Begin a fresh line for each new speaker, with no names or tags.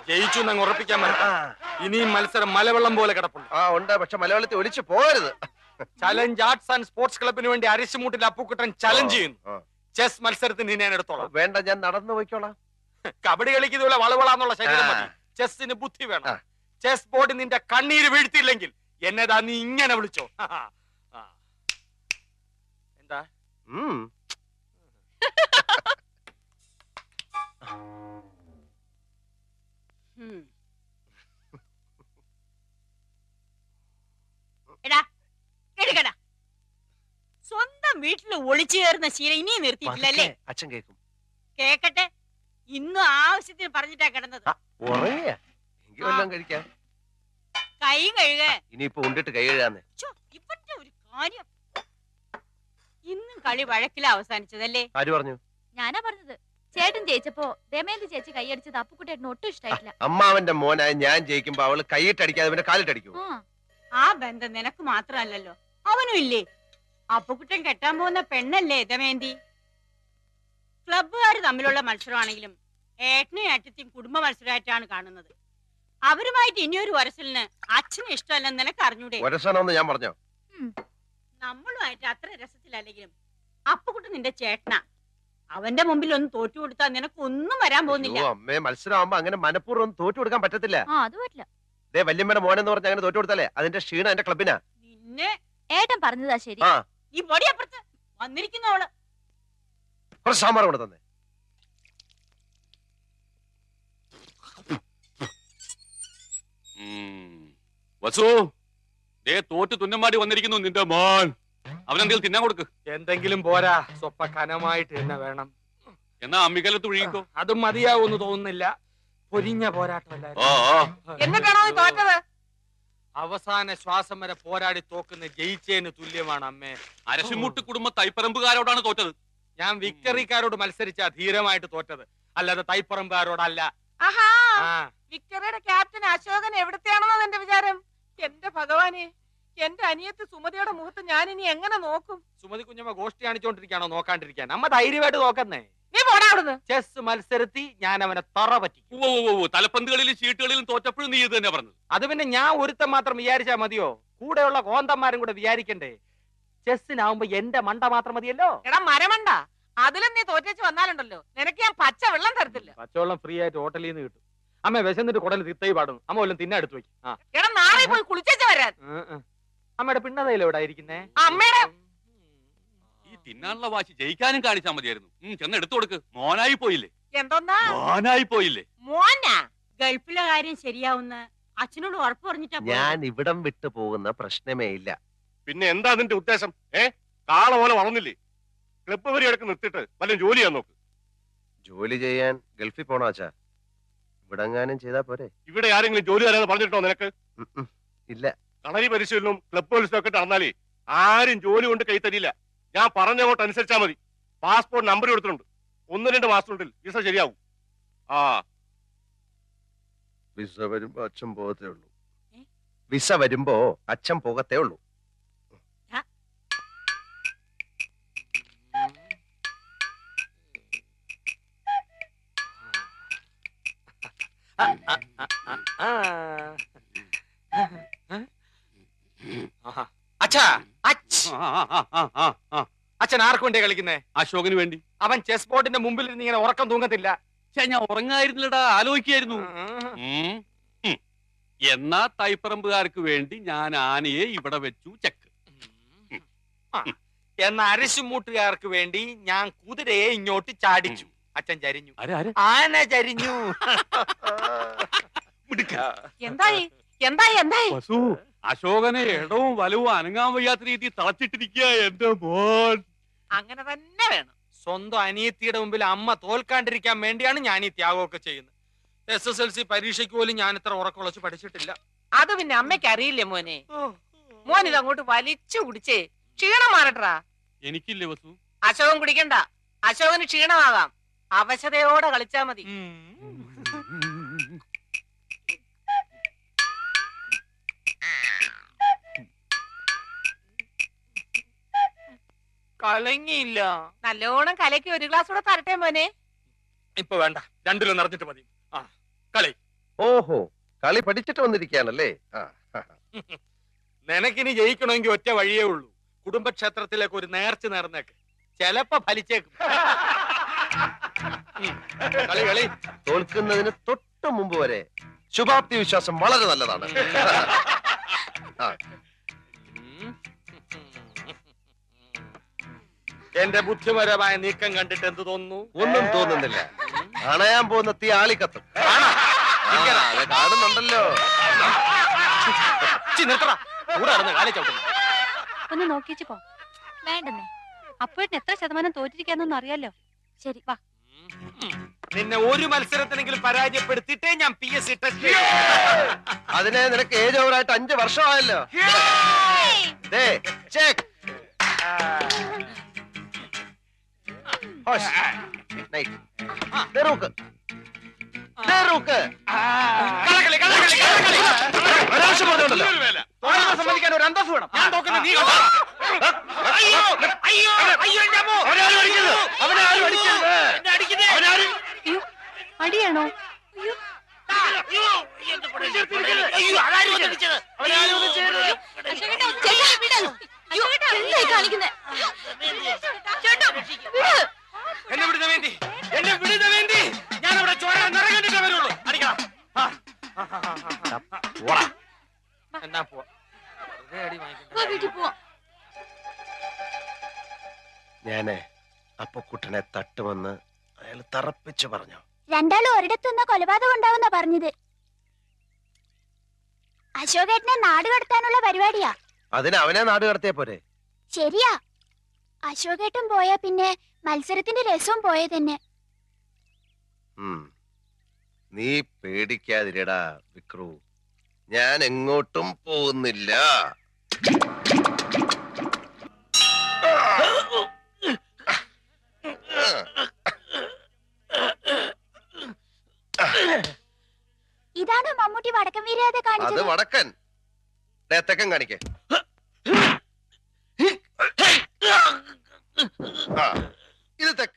ജയിച്ചു എന്നങ്ങ് ഉറപ്പിക്കാൻ പറ്റാ. ഇനിയും മത്സരം മലവെള്ളം പോലെ കിടപ്പുണ്ട്.
ഉണ്ട്, പക്ഷെ മലയാളത്തിൽ ഒലിച്ചു പോകരുത്.
ചലഞ്ച് ആർട്സ് ആൻഡ് സ്പോർട്സ് ക്ലബിന് വേണ്ടി അരിശുമൂട്ടിൽ അപ്പുക്കുട്ടൻ ചലഞ്ച് ചെയ്യുന്നു. ചെസ് മത്സരത്തിന് ഞാൻ എടുത്തോളാം.
വേണ്ട, ഞാൻ നടന്നു പോയിക്കോളാം.
കബഡി കളിക്ക് ഇതുപോലെ വളവളാന്നുള്ള ശരീരം മതി. ചെസ്സിന് ബുദ്ധി വേണം. ചെസ് ബോർഡ് നിന്റെ കണ്ണീര് വീഴ്ത്തിയില്ലെങ്കിൽ എന്നതാ നീ ഇങ്ങനെ വിളിച്ചോ. എന്താ
സ്വന്തം വീട്ടില് ഒളിച്ചു കയറുന്ന ശീലം ഇനിയും നിർത്തിയിട്ടില്ലല്ലേ?
അച്ഛൻ കേൾക്കും.
കേക്കട്ടെ. ഇന്നും ആവശ്യത്തിന് പറഞ്ഞിട്ടാ കിടന്നത്.
കഴിക്കാം.
കൈ കഴുക.
ഇനിയിപ്പോ ഉണ്ടിട്ട് കൈ കഴുകാന്നേ.
ഇപ്പത്തെ ഒരു കാര്യം. ഇന്നും കളി വഴക്കില അവസാനിച്ചതല്ലേ?
ആര് പറഞ്ഞു?
ഞാനാ പറഞ്ഞത്. ചേട്ടൻ ജയിച്ചപ്പോ ദമയന്തി ചേച്ചി കൈയടിച്ചത് അപ്പുക്കുട്ടേട്ടന് ഒട്ടും ഇഷ്ടായിട്ടില്ല.
അമ്മാവന്റെ മോനായ ഞാൻ ജയിക്കുമ്പോ അവള് കൈയിട്ടടിക്കാതെ പിന്നെ കാലിട്ടടിക്കൂ.
ആ ബന്ധം നിനക്ക് മാത്രമല്ലല്ലോ, അവനും ഇല്ലേ? അപ്പുക്കുട്ടൻ കെട്ടാൻ പോകുന്ന പെണ്ണല്ലേ ദമയന്തി? ക്ലബ്ബുകാർ തമ്മിലുള്ള മത്സരമാണെങ്കിലും ഏട്ടനും ഏട്ടത്തെയും കുടുംബ മത്സരമായിട്ടാണ് കാണുന്നത്. അവരുമായിട്ട് ഇനിയൊരു വരസലിന് അച്ഛന് ഇഷ്ടമല്ലെന്ന് നിനക്ക് അറിഞ്ഞൂടെ?
ഞാൻ പറഞ്ഞോ?
നമ്മളുമായിട്ട് അത്ര രസത്തിലല്ലെങ്കിലും അപ്പുക്കുട്ടൻ നിന്റെ ചേട്ടനാ. അവന്റെ മുമ്പിൽ ഒന്ന് തോറ്റു കൊടുത്താൽ നിനക്കൊന്നും വരാൻ പോകുന്നില്ല.
അമ്മേ, മത്സരമാകുമ്പോ അങ്ങനെ മനഃപൂർവ്വം തോറ്റു കൊടുക്കാൻ പറ്റത്തില്ല.
അത് പറ്റില്ല.
വല്യമ്മയുടെ മോനെന്ന് പറഞ്ഞ അങ്ങനെ തോറ്റു കൊടുത്താലേ അതിന്റെ ക്ഷീണം എന്റെ ക്ലബിനാ.
നിന്നെ
ഏട്ടൻ പറഞ്ഞതാ ശരി.
ഈ പൊടിയപ്പുറത്ത് വന്നിരിക്കുന്നവള്
സാമ്പാർ കൊണ്ട് തന്നെ.
വസു, തോറ്റ് തുന്നമാടി വന്നിരിക്കുന്നു നിന്റെ മോൻ. അവനെന്തെങ്കിലും തിന്നാൻ കൊടുക്ക്.
എന്തെങ്കിലും പോരാ, സ്വപ്പ കനമായിട്ട് തന്നെ വേണം.
എന്നാ അമ്മിക്കലത്ത് ഒഴുകിക്കോ.
അതും മതിയാവൂന്ന് തോന്നുന്നില്ല. പൊരിഞ്ഞ പോരാട്ടമല്ലായിരുന്നു. അവസാന ശ്വാസം വരെ പോരാടി തോക്കുന്ന ജയിച്ചതിന് തുല്യമാണ് അമ്മേ.
അരശിമുട്ട് കുടുംബ തൈപ്പറമ്പുകാരോടാണ് തോറ്റത്.
ഞാൻ വിക്ടറിക്കാരോട് മത്സരിച്ചാ ധീരമായിട്ട് തോറ്റത്, അല്ലാതെ തൈപ്പറമ്പുകാരോടല്ല.
വിക്ടറിയുടെ ക്യാപ്റ്റൻ അശോകൻ എവിടത്തെയാണെന്നോ എന്റെ വിചാരം. എന്റെ ഭഗവാനെ, എന്റെ അനിയത്ത് സുമതിയുടെ മുഖത്ത് ഞാൻ ഇനി എങ്ങനെ നോക്കും?
സുമതി കുഞ്ഞമ്മ ഗോഷ്ടി കാണിച്ചോണ്ടിരിക്കാണോ നോക്കാണ്ടിരിക്കാൻ? അമ്മ ധൈര്യമായിട്ട് നോക്കുന്നേ.
നീ പോടാ അവിടുന്ന്.
ചെസ് മത്സരത്തിൽ ഞാൻ അവനെ തറ പറ്റി.
തലപ്പന്തുകളിലും ചീട്ടുകളിലും തോറ്റപ്പോഴും നീ ഇത് തന്നെ പറഞ്ഞത്.
അത് പിന്നെ ഞാൻ ഒരുത്തം മാത്രം വിചാരിച്ചാ മതിയോ? കൂടെയുള്ള കോന്തന്മാരും കൂടെ വിചാരിക്കണ്ടേ? ചെസ്സിനാവുമ്പോ എന്റെ മണ്ട മാത്രം മതിയല്ലോ.
എടാ മരമണ്ട, അതിലും നീ തോറ്റേച്ച് വന്നാലുണ്ടല്ലോ നിനക്ക് ഞാൻ പച്ച വെള്ളം തരത്തില്ല.
പച്ചവെള്ളം ഫ്രീ ആയിട്ട് ഹോട്ടലിൽ നിന്ന് കിട്ടും. അമ്മ വിശന്നിട്ട് കുടൽ തിത്തൈ പാടും. അമ്മ വല്ലതും തിന്നാ എടുത്തു വയ്ക്കും.
എടാ നാളെ പോയി കുളിച്ചേച്ച് വരാൻ.
അമ്മയുടെ പിണ്ണതയിലോ ഇവിടെ ഇരിക്കുന്നേ?
അമ്മയുടെ
ഈ തിന്നാനുള്ള വാശി ജയിക്കാനും കാണിച്ചാ മതിയായിരുന്നു. ചെന്ന് എടുത്തു കൊടുക്ക്. മോനായി പോയില്ലേ?
എന്തോന്നാ
മോനായി പോയില്ലേ?
മോനാ? ഗൾഫിലെ കാര്യം ശരിയാവുന്ന അച്ഛനോട് ഉറപ്പ് പറഞ്ഞിട്ടാ.
ഞാൻ ഇവിടം വിട്ടു പോകുന്ന പ്രശ്നമേ ഇല്ല.
പിന്നെ എന്താ അതിന്റെ ഉദ്ദേശം? കാള പോലെ വളർന്നില്ലേ? ക്ലബ്ബ് വരെ എടുക്ക് നിർത്തിട്ട് വല്ല ജോലി ചെയ്യാൻ നോക്ക്.
ജോലി ചെയ്യാൻ ഗൾഫിൽ പോണോ അച്ഛാ? ഇവിടെങ്ങാനും ചെയ്താ പോരെ?
ഇവിടെ ആരെങ്കിലും ജോലി തരാന്ന് പറഞ്ഞിട്ടോ നിനക്ക്?
ഇല്ല.
കളരി പരിശീലനവും ക്ലബ് പോലീസും ഒക്കെ നടന്നാലേ ആരും ജോലി കൊണ്ട് കൈ തരില്ല. ഞാൻ പറഞ്ഞങ്ങോട്ട് അനുസരിച്ചാ മതി. പാസ്പോർട്ട് നമ്പർ കൊടുത്തിട്ടുണ്ട്. 1-2 മാസത്തിനുള്ളിൽ വിസ ശരിയാവും.
വിസ വരുമ്പോ അച്ഛൻ പോകത്തേ ഉള്ളൂ. വിസ വരുമ്പോ അച്ഛൻ പോകത്തേ ഉള്ളൂ.
അച്ഛൻ ആർക്ക് വേണ്ടിയാ കളിക്കുന്നേ?
അശോകന് വേണ്ടി.
അവൻ ചെസ് ബോർഡിന്റെ മുമ്പിൽ നിന്ന് ഇങ്ങനെ ഉറക്കം തൂങ്ങത്തില്ല.
ഞാൻ ഉറങ്ങായിരുന്നില്ലടാ, ആലോചിക്കായിരുന്നു. എന്നാ തൈപ്പറമ്പുകാർക്ക് വേണ്ടി ഞാൻ ആനയെ ഇവിടെ വെച്ചു ചെക്ക്.
എന്ന അരിശുമൂട്ടുകാർക്ക് വേണ്ടി ഞാൻ കുതിരയെ ഇങ്ങോട്ട് ചാടിച്ചു. അച്ഛൻ ചരിഞ്ഞു. ആന ചരിഞ്ഞു.
എന്തായി എന്തായി എന്തായി?
അശോകനെ ഇടവും വലവും അനങ്ങാൻ വയ്യാത്ത രീതി തളച്ചിട്ടിരിക്കുക എന്റെ മോൻ.
അങ്ങനെ തന്നെ വേണം.
സ്വന്തം അനിയത്തിയുടെ മുമ്പിൽ അമ്മ തോൽക്കാണ്ടിരിക്കാൻ വേണ്ടിയാണ് ഞാൻ ഈ ത്യാഗമൊക്കെ ചെയ്യുന്നത്. SSLC പരീക്ഷയ്ക്ക് പോലും ഞാൻ ഇത്ര ഉറക്കുളച്ച് പഠിച്ചിട്ടില്ല.
അത് പിന്നെ അമ്മയ്ക്ക് അറിയില്ലേ മോനെ? മോൻ ഇതങ്ങോട്ട് വലിച്ചു കുടിച്ചേ ക്ഷീണം മാറട്ടാ.
എനിക്കില്ലേ വസു?
അശോകൻ കുടിക്കണ്ട. അശോകന് ക്ഷീണമാകാം. അവശതയോടെ കളിച്ചാ മതി.
കലങ്ങിയില്ല.
നല്ലോണം കലക്കി ഒരു ഗ്ലാസ് കൂടെ തരട്ടെ മോനെ.
ഇപ്പൊ വേണ്ട, രണ്ടിലും നിറഞ്ഞിട്ട് മതി. ആ കളി.
ഓഹോ, കളി പഠിച്ചിട്ട് വന്നിരിക്കുകയാണല്ലേ.
നിനക്കിനി ജയിക്കണമെങ്കിൽ ഒറ്റ വഴിയേ ഉള്ളൂ. കുടുംബക്ഷേത്രത്തിലേക്ക് ഒരു നേർച്ച നേർന്നേക്ക്, ചെലപ്പോ ഫലിച്ചേക്കും. കളി കളി.
തോൽക്കുന്നതിന് തൊട്ട് മുമ്പ് വരെ ശുഭാപ്തി വിശ്വാസം വളരെ നല്ലതാണ്.
എന്റെ ബുദ്ധിപരമായ നീക്കം കണ്ടിട്ട് എന്ത് തോന്നുന്നു?
ഒന്നും തോന്നുന്നില്ല. അണയാൻ പോകുന്ന തീ ആളിക്കത്തും. അത് കാണുന്നുണ്ടല്ലോ.
ഒന്ന് നോക്കിച്ചു പോ. വേണ്ടെന്നേ, അപ്പോഴേക്കും എത്ര ശതമാനം തോറ്റിരിക്കാന്നൊന്നും അറിയാലോ. ശരി വാ.
നിന്നെ ഒരു മത്സരത്തിനെങ്കിലും പരാജയപ്പെടുത്തിയിട്ടേ ഞാൻ PSC ടെസ്റ്റ്.
അതിനെ നിനക്ക് ഏജ് ഓവറായിട്ട് 5 വർഷമായല്ലോ.
സമ്മതിക്കാൻ ഒരു അന്തസ് വേണം. ഞാൻ തോക്കുന്ന നീ കണ്ടോ?
അടിയാണോ?
എന്നെ വിടുന്ന വേണ്ടി, എന്നെ വിടുന്ന വേണ്ടി ഞാൻ അവിടെ ചോര നിറകണ്ടിട്ടേ വരുള്ളൂ. അടിക്കണം. എന്നാ പോവാ.
ഞാന് അപ്പൊ കുട്ടനെ തട്ടുമെന്ന് അയാൾ തറപ്പിച്ചു പറഞ്ഞു.
രണ്ടാളും ഒരിടത്തുനിന്ന് കൊലപാതകം ഉണ്ടാവുന്ന പറഞ്ഞത്. അശോകേട്ടനെ നാട് കടത്താനുള്ള പരിപാടിയാ.
അതിന് അവനെ നാട് കടത്തിയ പോരെ?
ശരിയാ, അശോകേട്ടൻ പോയാ പിന്നെ മത്സരത്തിന്റെ രസവും പോയ തന്നെ.
നീ പേടിക്കാതിരടാ വിക്രു, ഞാൻ എങ്ങോട്ടും പോകുന്നില്ല.
ഇതാണോ മമ്മൂട്ടി വടക്കൻ വീരാതെ
അത്
കാണിച്ചത്?
വടക്കൻ. തെക്കൻ കാണിക്കേ. ഇത് തെക്കൻ.